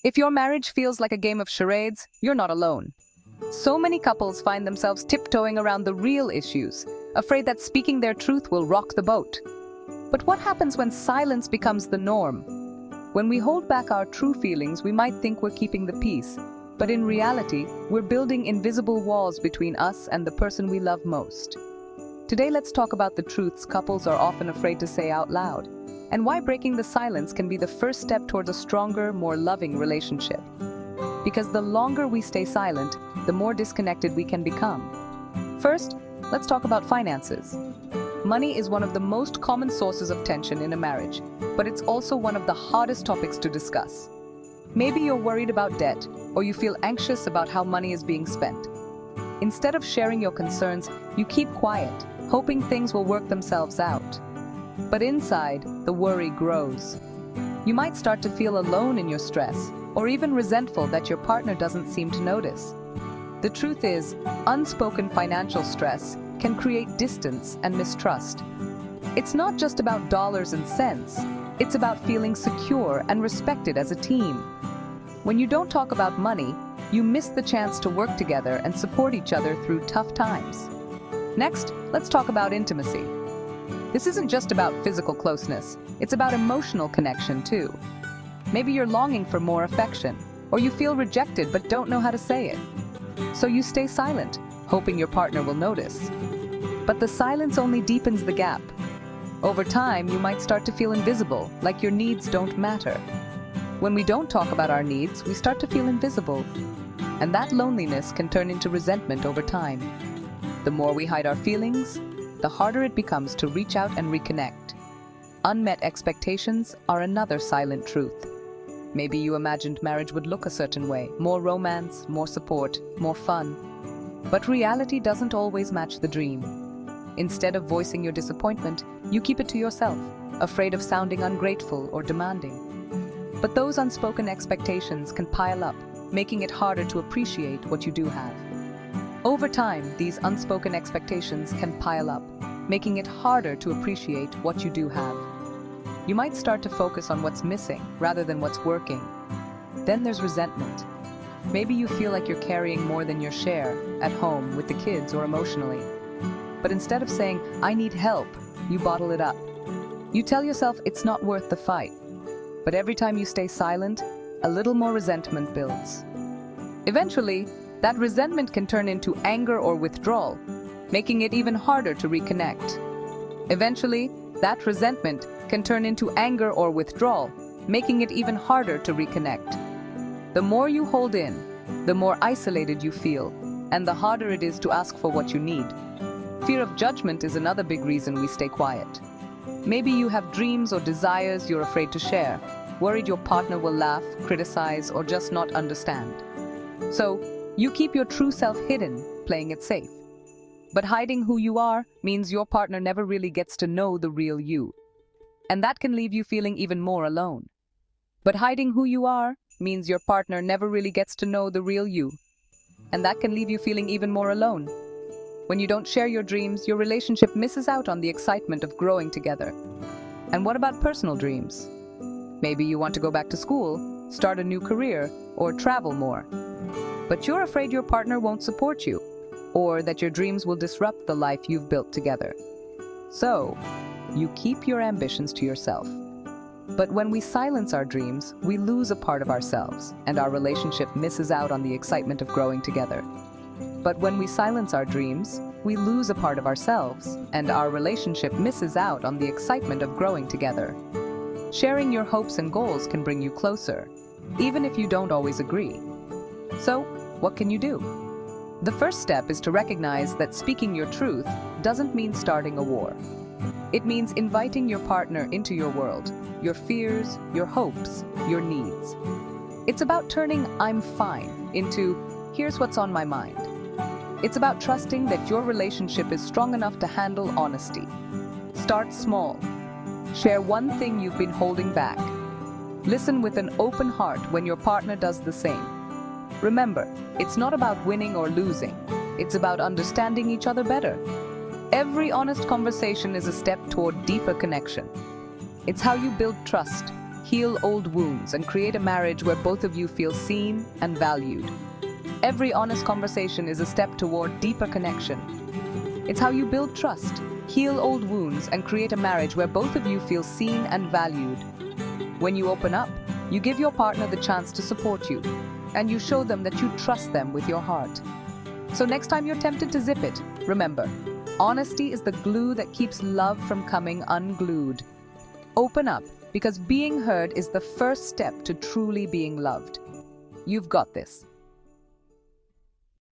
If your marriage feels like a game of charades, you're not alone. So many couples find themselves tiptoeing around the real issues, afraid that speaking their truth will rock the boat. But what happens when silence becomes the norm? When we hold back our true feelings, we might think we're keeping the peace, but in reality, we're building invisible walls between us and the person we love most. Today, let's talk about the truths couples are often afraid to say out loud, and why breaking the silence can be the first step towards a stronger, more loving relationship. Because the longer we stay silent, the more disconnected we can become. First, let's talk about finances. Money is one of the most common sources of tension in a marriage, but it's also one of the hardest topics to discuss. Maybe you're worried about debt, or you feel anxious about how money is being spent. Instead of sharing your concerns, you keep quiet, hoping things will work themselves out. But inside, the worry grows. You might start to feel alone in your stress, or even resentful that your partner doesn't seem to notice. The truth is, unspoken financial stress can create distance and mistrust. It's not just about dollars and cents, it's about feeling secure and respected as a team. When you don't talk about money, you miss the chance to work together and support each other through tough times. Next, let's talk about intimacy. This isn't just about physical closeness, it's about emotional connection too. Maybe you're longing for more affection, or you feel rejected but don't know how to say it. So you stay silent, hoping your partner will notice. But the silence only deepens the gap. Over time, you might start to feel invisible, like your needs don't matter. When we don't talk about our needs, we start to feel invisible. And that loneliness can turn into resentment over time. The more we hide our feelings, the harder it becomes to reach out and reconnect. Unmet expectations are another silent truth. Maybe you imagined marriage would look a certain way, more romance, more support, more fun. But reality doesn't always match the dream. Instead of voicing your disappointment, you keep it to yourself, afraid of sounding ungrateful or demanding. But those unspoken expectations can pile up, making it harder to appreciate what you do have. Over time, these unspoken expectations can pile up, making it harder to appreciate what you do have. You might start to focus on what's missing rather than what's working. Then there's resentment. Maybe you feel like you're carrying more than your share, at home, with the kids, or emotionally. But instead of saying, "I need help," you bottle it up. You tell yourself it's not worth the fight. But every time you stay silent, a little more resentment builds. Eventually, that resentment can turn into anger or withdrawal, making it even harder to reconnect. Eventually, that resentment can turn into anger or withdrawal, making it even harder to reconnect. The more you hold in, the more isolated you feel, and the harder it is to ask for what you need. Fear of judgment is another big reason we stay quiet. Maybe you have dreams or desires you're afraid to share, worried your partner will laugh, criticize, or just not understand. So, you keep your true self hidden, playing it safe. But hiding who you are means your partner never really gets to know the real you. And that can leave you feeling even more alone. But hiding who you are means your partner never really gets to know the real you. And that can leave you feeling even more alone. When you don't share your dreams, your relationship misses out on the excitement of growing together. And what about personal dreams? Maybe you want to go back to school, start a new career, or travel more. But you're afraid your partner won't support you, or that your dreams will disrupt the life you've built together. So, you keep your ambitions to yourself. But when we silence our dreams, we lose a part of ourselves, and our relationship misses out on the excitement of growing together. But when we silence our dreams, we lose a part of ourselves, and our relationship misses out on the excitement of growing together. Sharing your hopes and goals can bring you closer, even if you don't always agree. So, what can you do? The first step is to recognize that speaking your truth doesn't mean starting a war. It means inviting your partner into your world, your fears, your hopes, your needs. It's about turning "I'm fine" into "here's what's on my mind." It's about trusting that your relationship is strong enough to handle honesty. Start small. Share one thing you've been holding back. Listen with an open heart when your partner does the same. Remember, it's not about winning or losing. It's about understanding each other better. Every honest conversation is a step toward deeper connection. It's how you build trust, heal old wounds, and create a marriage where both of you feel seen and valued. Every honest conversation is a step toward deeper connection. It's how you build trust, heal old wounds, and create a marriage where both of you feel seen and valued. When you open up, you give your partner the chance to support you, and you show them that you trust them with your heart. So next time you're tempted to zip it, remember, honesty is the glue that keeps love from coming unglued. Open up, because being heard is the first step to truly being loved. You've got this.